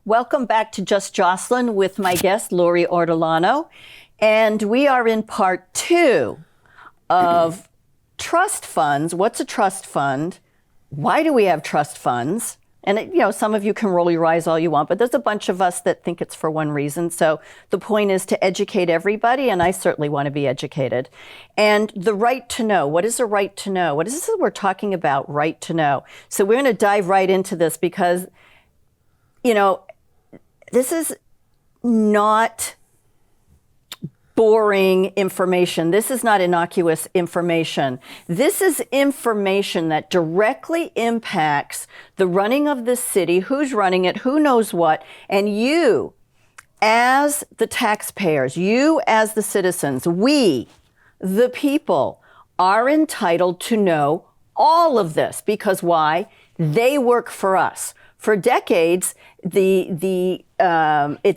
Welcome back to Just Jocelyn with my guest, Laurie Ortolano. And we are in part 2 of trust funds. What's a trust fund? Why do we have trust funds? And, some of you can roll your eyes all you want, but there's a bunch of us that think it's for one reason. So the point is to educate everybody, and I certainly want to be educated. And the right to know. What is a right to know? What is this we're talking about, right to know? So we're going to dive right into this because, this is not boring information. This is not innocuous information. This is information that directly impacts the running of this city, who's running it, who knows what, and you as the taxpayers, you as the citizens, we, the people, are entitled to know all of this because why? They work for us. For decades, it's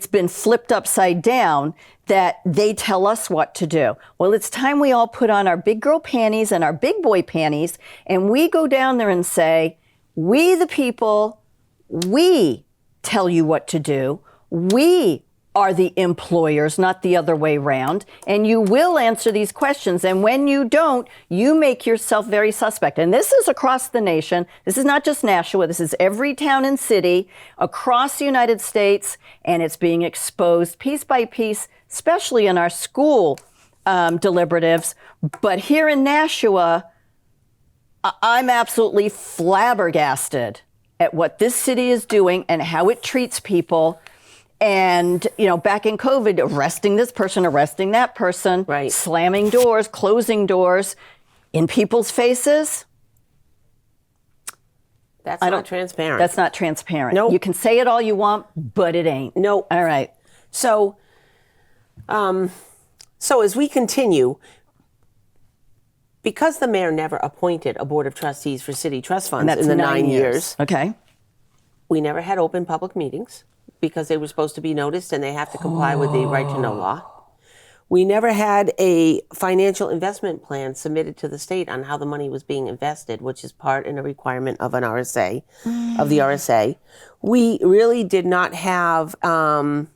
been flipped upside down that they tell us what to do. Well, it's time we all put on our big girl panties and our big boy panties, and we go down there and say, we the people, we tell you what to do. We are the employers, not the other way around, and you will answer these questions. And when you don't, you make yourself very suspect. And this is across the nation. This is not just Nashua. This is every town and city across the United States, and it's being exposed piece by piece, especially in our school deliberatives. But here in Nashua, I'm absolutely flabbergasted at what this city is doing and how it treats people. And, back in COVID, arresting this person, arresting that person, right. Slamming doors, closing doors in people's faces. That's not transparent. That's not transparent. Nope. You can say it all you want, but it ain't. Nope. All right. So as we continue, because the mayor never appointed a board of trustees for city trust funds in the 9 years. Okay. We never had open public meetings because they were supposed to be noticed and they have to comply with the right to know law. We never had a financial investment plan submitted to the state on how the money was being invested, which is part and a requirement of an RSA, of the RSA. We really did not have... and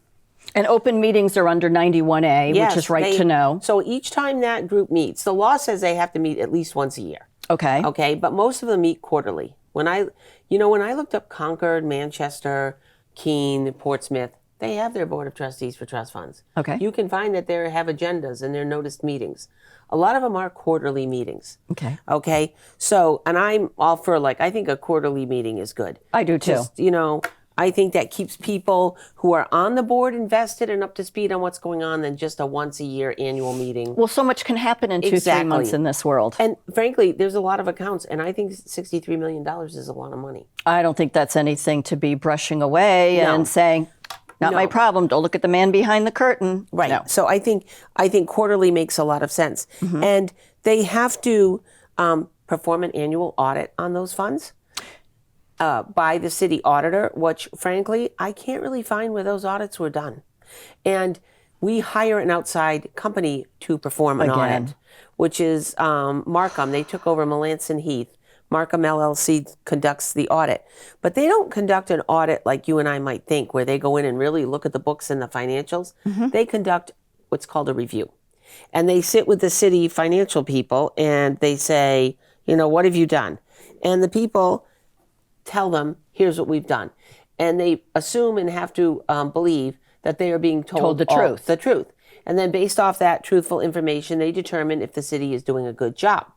open meetings are under 91A, yes, which is right to know. So each time that group meets, the law says they have to meet at least once a year. Okay. Okay, but most of them meet quarterly. When I looked up Concord, Manchester, Keene, Portsmouth, they have their board of trustees for trust funds. Okay. You can find that they have agendas and they're noticed meetings. A lot of them are quarterly meetings. Okay. Okay. So, and I'm all for I think a quarterly meeting is good. I do too. Just, I think that keeps people who are on the board invested and up to speed on what's going on than just a once a year annual meeting. Well, so much can happen in 2-3 months in this world. And frankly, there's a lot of accounts, and I think $63 million is a lot of money. I don't think that's anything to be brushing away and saying, not my problem, don't look at the man behind the curtain. Right. No. So I think quarterly makes a lot of sense. Mm-hmm. And they have to perform an annual audit on those funds. By the city auditor, which frankly, I can't really find where those audits were done. And we hire an outside company to perform an audit, which is Markham. They took over Melanson Heath. Markham LLC conducts the audit. But they don't conduct an audit like you and I might think, where they go in and really look at the books and the financials. Mm-hmm. They conduct what's called a review. And they sit with the city financial people and they say, what have you done? And the people tell them, here's what we've done. And they assume and have to believe that they are being told the truth. The truth. And then based off that truthful information, they determine if the city is doing a good job.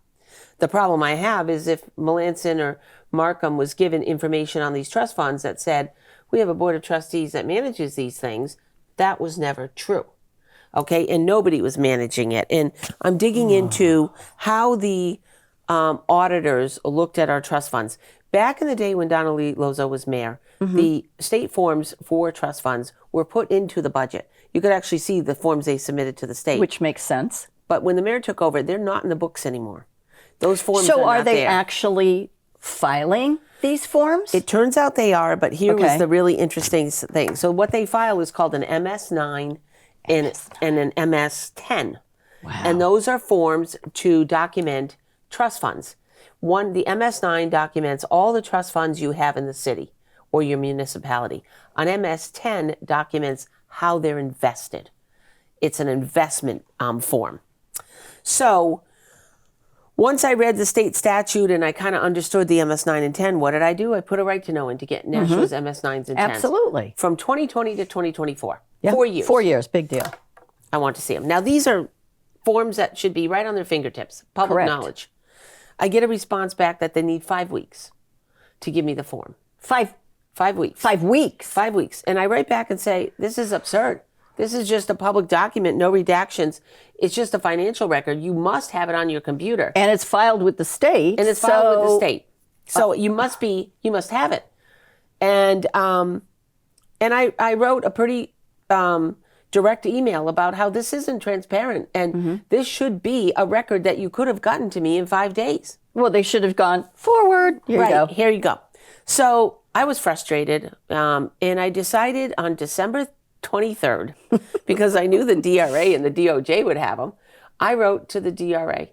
The problem I have is if Melanson or Markham was given information on these trust funds that said, we have a board of trustees that manages these things, that was never true. Okay, and nobody was managing it. And I'm digging into how the auditors looked at our trust funds. Back in the day when Donnelly Lozo was mayor, mm-hmm. the state forms for trust funds were put into the budget. You could actually see the forms they submitted to the state. Which makes sense. But when the mayor took over, they're not in the books anymore. Those forms are not there. So are they actually filing these forms? It turns out they are, but here was the really interesting thing. So what they file is called an MS-9 and an MS-10. Wow. And those are forms to document trust funds. The MS-9 documents all the trust funds you have in the city, or your municipality. An MS-10 documents how they're invested. It's an investment form. So once I read the state statute and I kind of understood the MS-9 and 10, what did I do? I put a right to know in to get Nashua's MS-9s and 10s. Absolutely. From 2020 to 2024. Yeah. 4 years. 4 years, big deal. I want to see them. Now, these are forms that should be right on their fingertips, public Correct. knowledge. I get a response back that they need 5 weeks to give me the form. 5 weeks. 5 weeks. 5 weeks. And I write back and say, this is absurd. This is just a public document, no redactions. It's just a financial record. You must have it on your computer. And it's filed with the state. And it's filed with the state. So you must have it. And I wrote a pretty direct email about how this isn't transparent and this should be a record that you could have gotten to me in 5 days. Well, they should have gone forward. Here you go. Here you go. So I was frustrated, and I decided on December 23rd, because I knew the DRA and the DOJ would have them, I wrote to the DRA,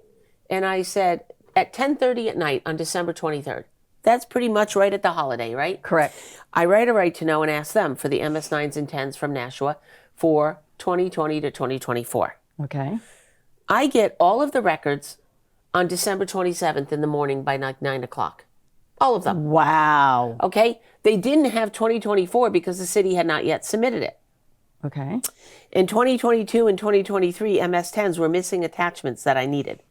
and I said, at 10:30 at night on December 23rd, that's pretty much right at the holiday, right? Correct. I write a right to know and ask them for the MS-9s and 10s from Nashua for 2020 to 2024. Okay. I get all of the records on December 27th in the morning by 9 o'clock. All of them. Wow. Okay? They didn't have 2024 because the city had not yet submitted it. Okay. In 2022 and 2023, MS-10s were missing attachments that I needed.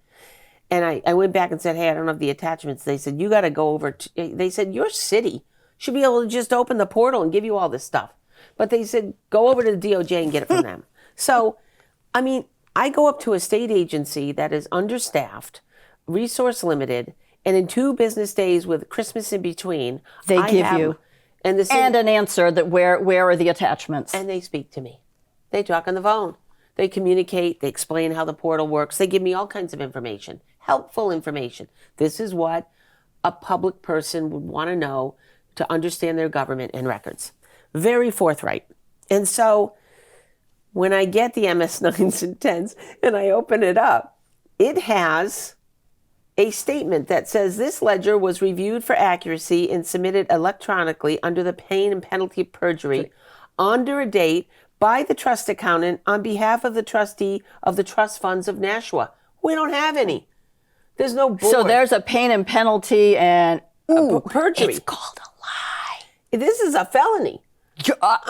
And I went back and said, hey, I don't have the attachments. They said, you got to go over to, they said, your city should be able to just open the portal and give you all this stuff. But they said, go over to the DOJ and get it from them. So, I mean, I go up to a state agency that is understaffed, resource limited, and in 2 business days with Christmas in between, They give you and an answer that where are the attachments? And they speak to me. They talk on the phone. They communicate. They explain how the portal works. They give me all kinds of information, helpful information. This is what a public person would want to know to understand their government and records. Very forthright. And so when I get the MS-9s and 10s and I open it up, it has a statement that says this ledger was reviewed for accuracy and submitted electronically under the pain and penalty of perjury under a date by the trust accountant on behalf of the trustee of the trust funds of Nashua. We don't have any. There's no board. So there's a pain and penalty and perjury. It's called a lie. This is a felony. I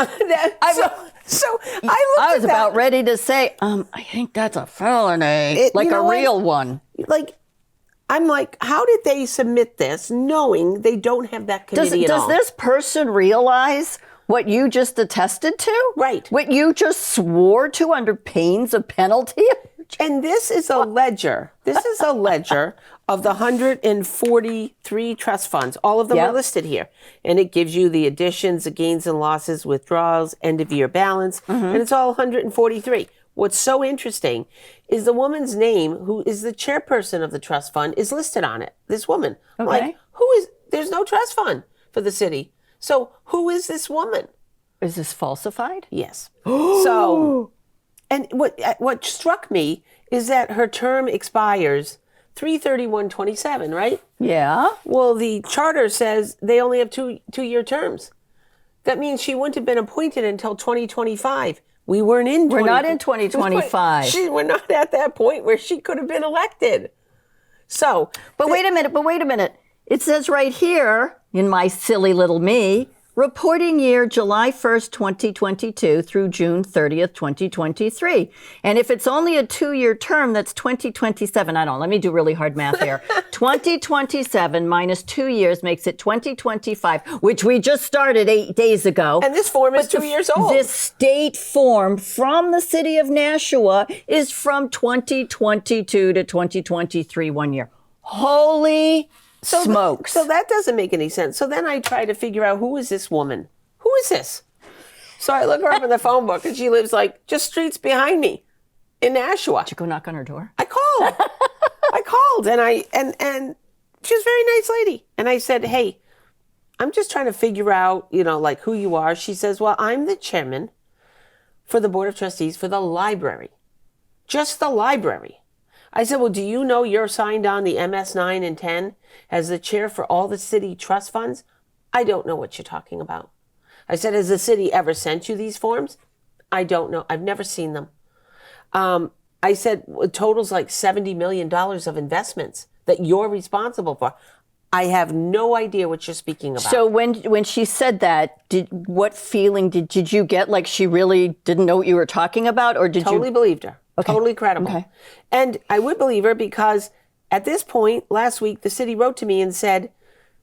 was about ready to say, I think that's a felony, like a real one. Like, I'm like, how did they submit this knowing they don't have that committee at all? Does this person realize what you just attested to? Right. What you just swore to under pains of penalty? And this is a ledger. This is a ledger of the 143 trust funds. All of them are listed here. And it gives you the additions, the gains and losses, withdrawals, end of year balance. And it's all 143. What's so interesting is the woman's name, who is the chairperson of the trust fund, is listed on it. This woman. Okay. Like, there's no trust fund for the city. So who is this woman? Is this falsified? Yes. So, and what struck me is that her term expires 3/31/27, right? Yeah. Well, the charter says they only have two-year terms. That means she wouldn't have been appointed until 2025. We weren't in. We're not in 2025. We're not at that point where she could have been elected. So, But wait a minute. It says right here, in my silly little me, reporting year July 1st, 2022 through June 30th, 2023. And if it's only a 2-year term, that's 2027. Let me do really hard math here. 2027 minus 2 years makes it 2025, which we just started 8 days ago. And this form is 2 years old. This state form from the city of Nashua is from 2022 to 2023, 1 year. Holy smokes. So that doesn't make any sense. So then I try to figure out, who is this woman? Who is this? So I look her up in the phone book, and she lives like just streets behind me in Nashua. Did you go knock on her door? I called and she was a very nice lady. And I said, hey, I'm just trying to figure out, like who you are. She says, well, I'm the chairman for the Board of Trustees for the library. Just the library. I said, well, do you know you're signed on the MS-9 and 10 as the chair for all the city trust funds? I don't know what you're talking about. I said, has the city ever sent you these forms? I don't know. I've never seen them. I said, it totals like $70 million of investments that you're responsible for. I have no idea what you're speaking about. So when she said that, what feeling did you get? Like she really didn't know what you were talking about, or did Totally you? believed her. Okay. Totally credible. Okay. And I would believe her because at this point, last week, the city wrote to me and said,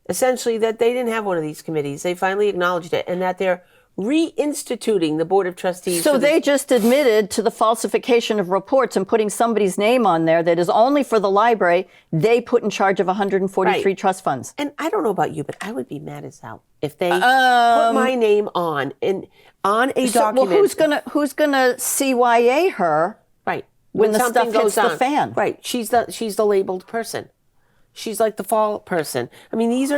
essentially, that they didn't have one of these committees. They finally acknowledged it, and that they're reinstituting the Board of Trustees. So they just admitted to the falsification of reports and putting somebody's name on there that is only for the library. They put in charge of 143 Right. trust funds. And I don't know about you, but I would be mad as hell if they put my name on a document. Well, who's gonna CYA her? Right. when the something stuff hits goes the on. fan? Right. She's the labeled person. She's like the fall person. I mean, these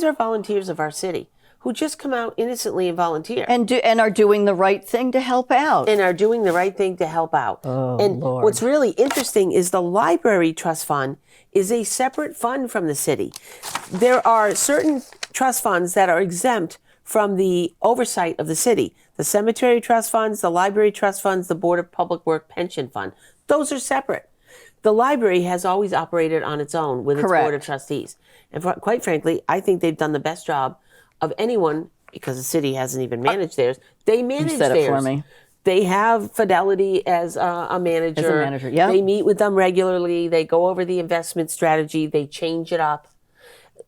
are volunteers of our city who just come out innocently and volunteer. And are doing the right thing to help out. And are doing the right thing to help out. Oh, and Lord. What's really interesting is the library trust fund is a separate fund from the city. There are certain trust funds that are exempt from the oversight of the city. The cemetery trust funds, the library trust funds, the Board of Public Work pension fund. Those are separate. The library has always operated on its own with its Correct. Board of Trustees. And quite frankly, I think they've done the best job of anyone, because the city hasn't even managed theirs. They manage You said theirs. it for me. They have Fidelity as a manager. Yeah. They meet with them regularly. They go over the investment strategy. They change it up.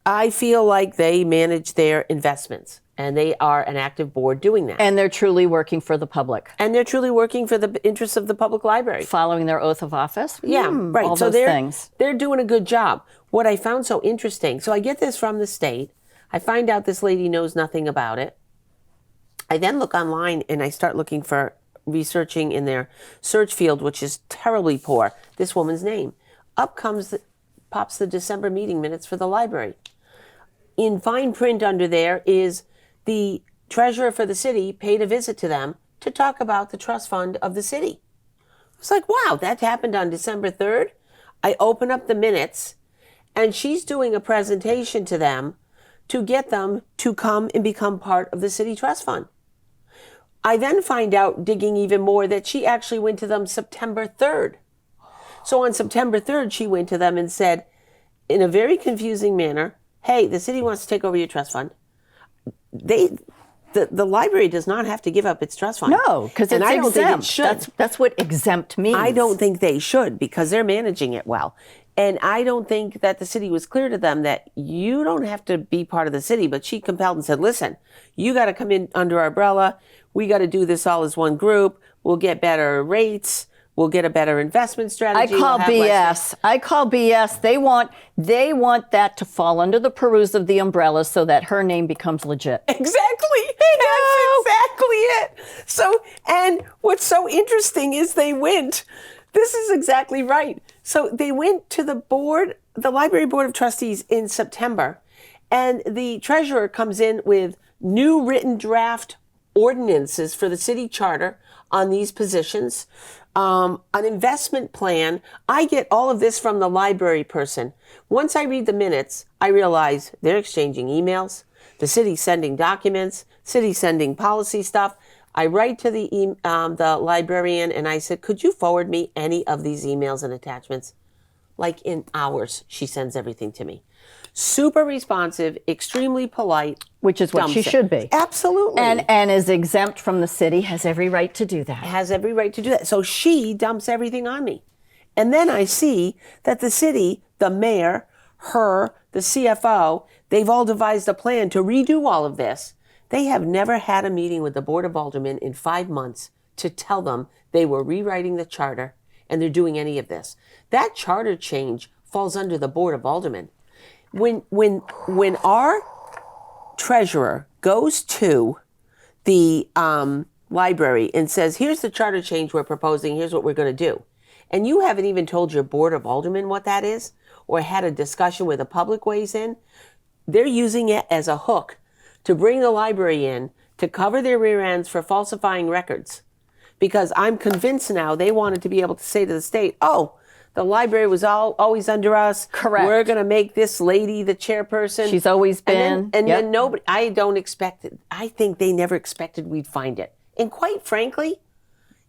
I feel like they manage their investments, and they are an active board doing that. And they're truly working for the public, And they're truly working for the interests of the public library. following their oath of office. Yeah, right. All So those things. they're doing a good job. What I found so interesting, so I get this from the state. I find out this lady knows nothing about it. I then look online and I start looking for researching in their search field, which is terribly poor, this woman's name. Up pops the December meeting minutes for the library. In fine print under there is the treasurer for the city paid a visit to them to talk about the trust fund of the city. It's like, wow, that happened on December 3rd. I open up the minutes and she's doing a presentation to them to get them to come and become part of the city trust fund. I then find out, digging even more, that she actually went to them September 3rd. So on September 3rd, she went to them and said, in a very confusing manner, hey, the city wants to take over your trust fund. The library does not have to give up its trust fund. No, because it's I don't exempt. think it should. That's what exempt means. I don't think they should, because they're managing it well. And I don't think that the city was clear to them that you don't have to be part of the city, but she compelled and said, listen, you got to come in under our umbrella. We got to do this all as one group. We'll get better rates. We'll get a better investment strategy. I call BS. I call BS. They want that to fall under the peruse of the umbrella so that her name becomes legit. Exactly. That's exactly it. So, and what's so interesting is they went. This is exactly right. So they went to the Library Board of Trustees in September, and the treasurer comes in with new written draft ordinances for the city charter on these positions, an investment plan. I get all of this from the library person. Once I read the minutes, I realize they're exchanging emails, the city's sending documents, city's sending policy stuff. I write to the librarian and I said, could you forward me any of these emails and attachments? Like in hours, she sends everything to me. Super responsive, extremely polite. Which is what she should be. Absolutely. And is exempt from the city, has every right to do that. Has every right to do that. So she dumps everything on me. And then I see that the city, the mayor, her, the CFO, they've all devised a plan to redo all of this. They have never had a meeting with the Board of Aldermen in 5 months to tell them they were rewriting the charter and they're doing any of this. That charter change falls under the Board of Aldermen. When our treasurer goes to the library and says, here's the charter change we're proposing, here's what we're going to do, and you haven't even told your Board of Aldermen what that is or had a discussion where the public weighs in, they're using it as a hook to bring the library in to cover their rear ends for falsifying records. Because I'm convinced now they wanted to be able to say to the state, oh, the library was always under us. Correct. We're going to make this lady the chairperson. She's always been. And then nobody, I don't expect it. I think they never expected we'd find it. And quite frankly,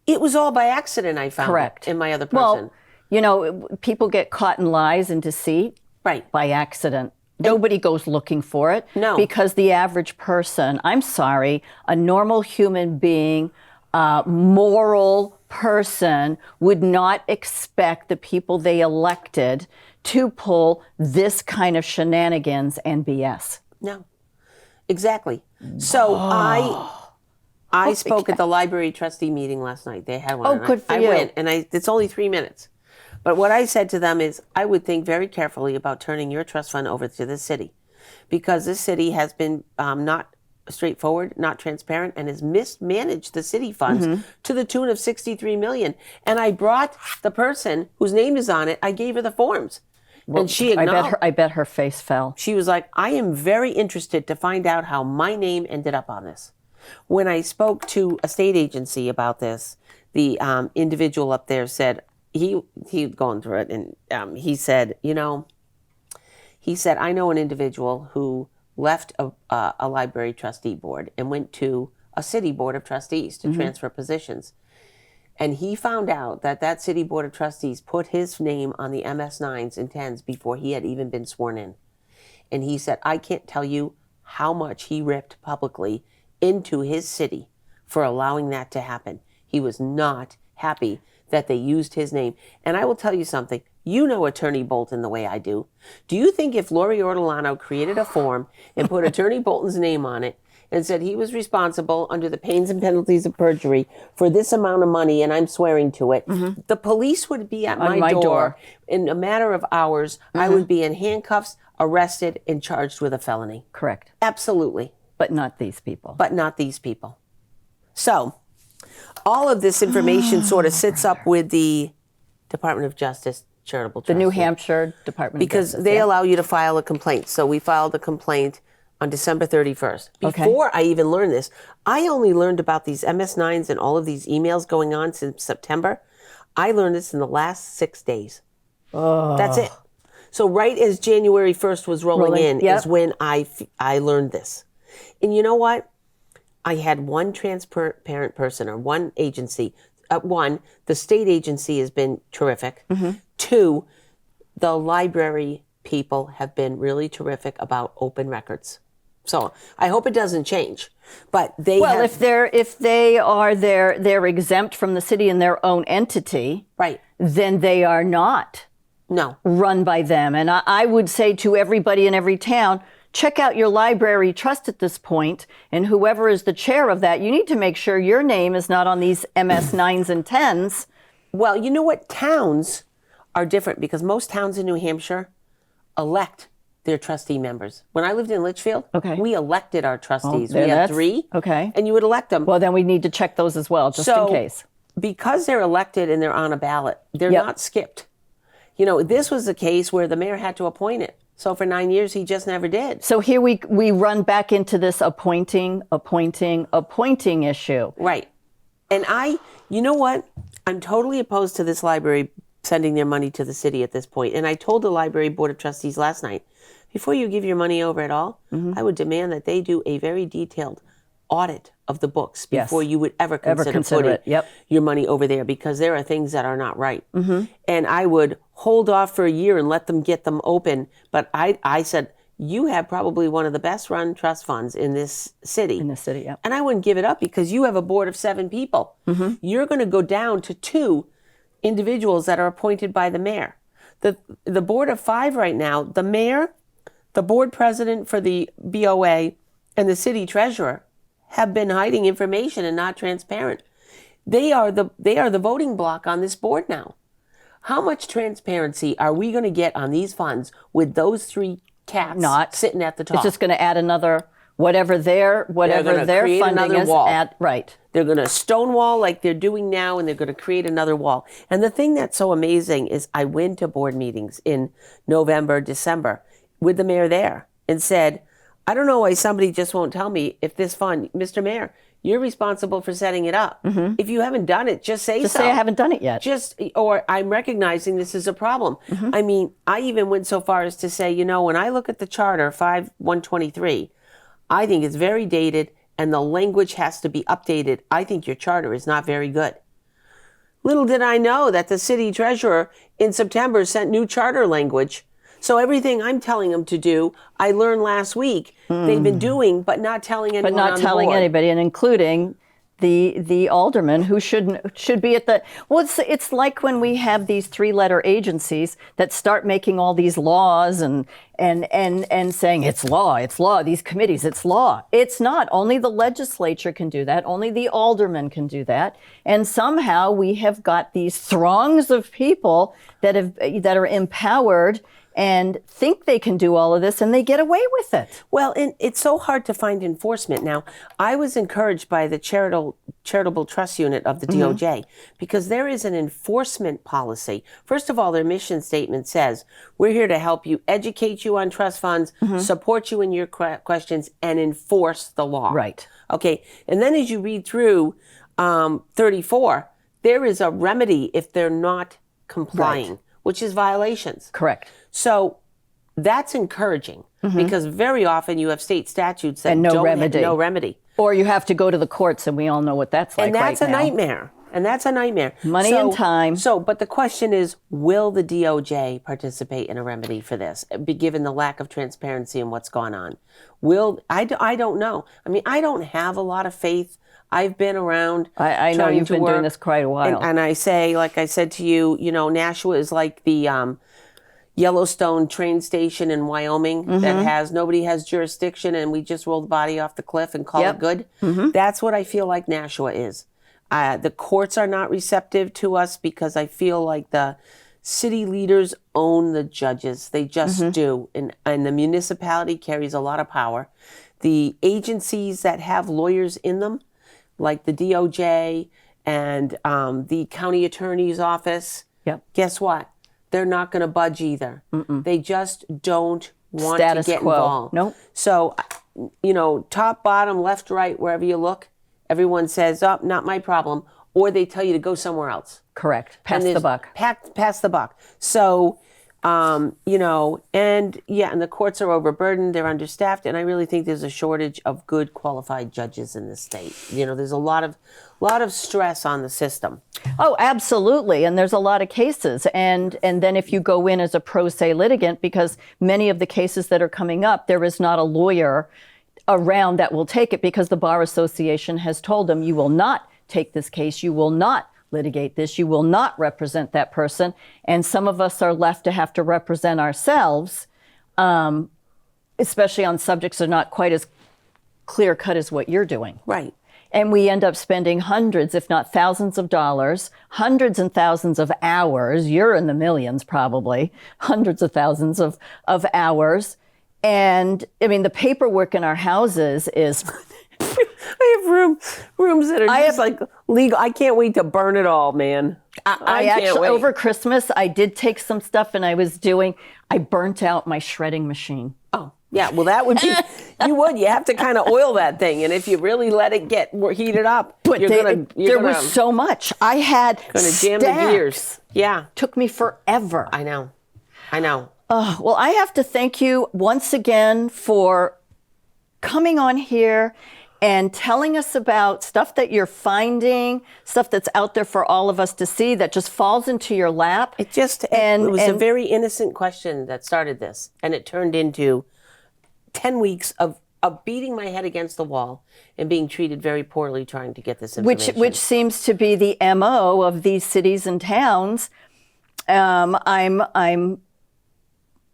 it was all by accident I found Correct. it in my other person. Well, you know, people get caught in lies and deceit by accident. Nobody goes looking for it. No. Because the average person, I'm sorry, a normal human being, moral person would not expect the people they elected to pull this kind of shenanigans and BS. No, exactly. So I spoke at the library trustee meeting last night. They had one. Oh, good for you. I went, and it's only 3 minutes. But what I said to them is, I would think very carefully about turning your trust fund over to this city, because this city has been not straightforward, not transparent, and has mismanaged the city funds to the tune of $63 million. And I brought the person whose name is on it. I gave her the forms, and she acknowledged. I bet her face fell. She was like, "I am very interested to find out how my name ended up on this." When I spoke to a state agency about this, the individual up there said, he'd gone through it, and he said, I know an individual who left a library trustee board and went to a city board of trustees to transfer positions. And he found out that city board of trustees put his name on the MS9s and 10s before he had even been sworn in. And he said, I can't tell you how much he ripped publicly into his city for allowing that to happen. He was not happy that they used his name. And I will tell you something. You know Attorney Bolton the way I do. Do you think if Laurie Ortolano created a form and put Attorney Bolton's name on it and said he was responsible under the pains and penalties of perjury for this amount of money, and I'm swearing to it, the police would be at my door in a matter of hours. I would be in handcuffs, arrested, and charged with a felony. Correct. Absolutely. But not these people. But not these people. So all of this information sort of sits up with the Department of Justice Charitable Trust. The New Hampshire Department of Justice. Because they allow you to file a complaint. So we filed a complaint on December 31st. Before I even learned this, I only learned about these MS9s and all of these emails going on since September. I learned this in the last 6 days. That's it. So right as January 1st was rolling in is when I learned this. And you know what? I had one transparent person or one agency. One, the state agency has been terrific. Two, the library people have been really terrific about open records. So I hope it doesn't change. But they if they're exempt from the city in their own entity, right, then they are not run by them. And I would say to everybody in every town, check out your library trust at this point, and whoever is the chair of that, you need to make sure your name is not on these MS9s and 10s. Well, you know what? Towns are different because most towns in New Hampshire elect their trustee members. When I lived in Litchfield, we elected our trustees. We had 3, and you would elect them. Well, then we need to check those as well, just in case. Because they're elected and they're on a ballot, they're not skipped. You know, this was a case where the mayor had to appoint it. So for 9 years, he just never did. So here we run back into this appointing issue. Right. And you know what? I'm totally opposed to this library sending their money to the city at this point. And I told the library board of trustees last night, before you give your money over at all, I would demand that they do a very detailed audit of the books before you would ever consider putting your money over there, because there are things that are not right. And I would hold off for a year and let them get them open. But I said, you have probably one of the best run trust funds in this city. And I wouldn't give it up because you have a board of 7 people. You're going to go down to 2 individuals that are appointed by the mayor. The board of 5 right now, the mayor, the board president for the BOA, and the city treasurer have been hiding information and not transparent. They are the voting bloc on this board now. How much transparency are we going to get on these funds with those 3 cats sitting at the top? It's just going to add another whatever their funding is. Right. They're going to stonewall like they're doing now, and they're going to create another wall. And the thing that's so amazing is I went to board meetings in November, December with the mayor there and said, I don't know why somebody just won't tell me if this fund, Mr. Mayor, you're responsible for setting it up. If you haven't done it, just say so. Just say I haven't done it yet. Or I'm recognizing this is a problem. I mean, I even went so far as to say, when I look at the charter 5123, I think it's very dated and the language has to be updated. I think your charter is not very good. Little did I know that the city treasurer in September sent new charter language. So everything I'm telling them to do, I learned last week, they've been doing, but not telling anyone. But not telling anybody, and including the alderman who should be at the. Well, it's like when we have these 3-letter agencies that start making all these laws and saying it's law. These committees, it's law. It's not. Only the legislature can do that. Only the alderman can do that. And somehow we have got these throngs of people that are empowered and think they can do all of this, and they get away with it. Well, and it's so hard to find enforcement. Now, I was encouraged by the charitable trust unit of the DOJ because there is an enforcement policy. First of all, their mission statement says, we're here to help you, educate you on trust funds, support you in your questions, and enforce the law. Right. Okay, and then as you read through 34, there is a remedy if they're not complying, which is violations. Correct. So that's encouraging because very often you have state statutes that and don't remedy. have no remedy. Or you have to go to the courts, and we all know what that's like. And that's right a now. nightmare. And that's a nightmare. Money and time. But the question is, will the DOJ participate in a remedy for this, be given the lack of transparency in what's gone on? I don't know. I mean, I don't have a lot of faith. I've been around. I know you've been doing this quite a while. And I say, like I said to you, Nashua is like the Yellowstone train station in Wyoming that nobody has jurisdiction, and we just roll the body off the cliff and call it good. That's what I feel like Nashua is. The courts are not receptive to us because I feel like the city leaders own the judges. They just do. And the municipality carries a lot of power. The agencies that have lawyers in them, like the DOJ and the county attorney's office, guess what? They're not going to budge either. They just don't want Status to get quo. involved. Nope. So, top, bottom, left, right, wherever you look, everyone says, oh, not my problem. Or they tell you to go somewhere else. Correct. Pass the buck. Pass the buck. So, and the courts are overburdened. They're understaffed. And I really think there's a shortage of good qualified judges in this state. There's a lot of stress on the system. Oh, absolutely. And there's a lot of cases. And then if you go in as a pro se litigant, because many of the cases that are coming up, there is not a lawyer around that will take it because the Bar Association has told them, you will not take this case. You will not litigate this. You will not represent that person. And some of us are left to have to represent ourselves, especially on subjects that are not quite as clear cut as what you're doing. Right. And we end up spending hundreds, if not thousands of dollars, hundreds and thousands of hours. You're in the millions, probably, hundreds of thousands of hours. And I mean, the paperwork in our houses is. I have rooms that are just like legal. I can't wait to burn it all, man. I actually, over Christmas, I did take some stuff and I burnt out my shredding machine. Oh, yeah. Well, that would be, you have to kind of oil that thing. And if you really let it get heated up, but there was so much. I had going to jam the gears. Yeah. Took me forever. I know. Well, I have to thank you once again for coming on here and telling us about stuff that you're finding, stuff that's out there for all of us to see that just falls into your lap. It was a very innocent question that started this, and it turned into 10 weeks of beating my head against the wall and being treated very poorly trying to get this information. Which seems to be the MO of these cities and towns. I'm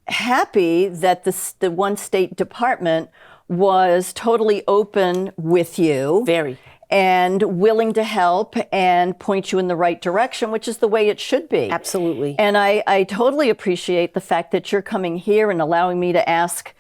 happy that the one State Department was totally open with you. Very. And willing to help and point you in the right direction, which is the way it should be. Absolutely. And I totally appreciate the fact that you're coming here and allowing me to ask,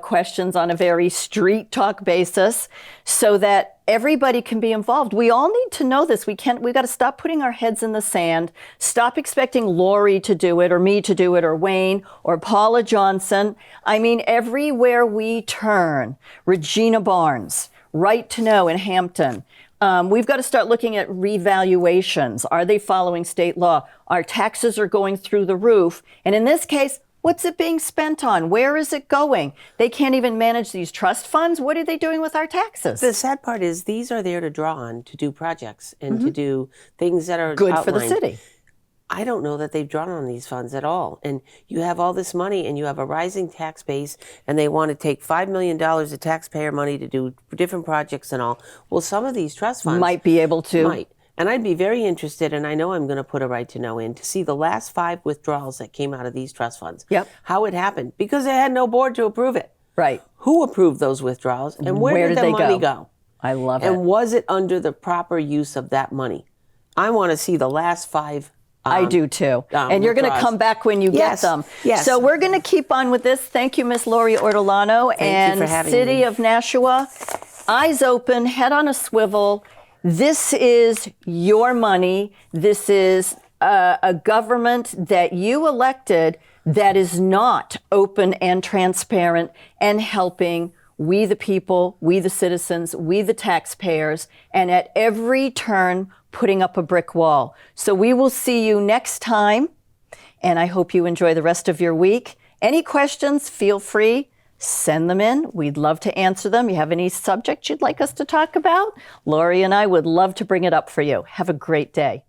questions on a very street talk basis so that everybody can be involved. We all need to know this. We got to stop putting our heads in the sand, stop expecting Laurie to do it or me to do it or Wayne or Paula Johnson. I mean, everywhere we turn, Regina Barnes, Right to Know in Hampton. We've got to start looking at revaluations. Are they following state law? Our taxes are going through the roof. And in this case, what's it being spent on? Where is it going? They can't even manage these trust funds. What are they doing with our taxes? The sad part is these are there to draw on to do projects and to do things that are Good outlined. for the city. I don't know that they've drawn on these funds at all. And you have all this money and you have a rising tax base and they want to take $5 million of taxpayer money to do different projects and all. Well, some of these trust funds Might be able to. Might. And I'd be very interested, and I know I'm going to put a right to know in, to see the last 5 withdrawals that came out of these trust funds. Yep. How it happened. Because they had no board to approve it. Right. Who approved those withdrawals and where did the money go? I love it. And was it under the proper use of that money? I want to see the last 5. I do too. And you're going to come back when you get them. Yes. So we're going to keep on with this. Thank you, Miss Laurie Ortolano. Thank you for having City me. of Nashua, eyes open, head on a swivel. This is your money. This is a government that you elected that is not open and transparent and helping we the people, we the citizens, we the taxpayers, and at every turn putting up a brick wall. So we will see you next time, and I hope you enjoy the rest of your week. Any questions, feel free, send them in. We'd love to answer them. You have any subject you'd like us to talk about? Laurie and I would love to bring it up for you. Have a great day.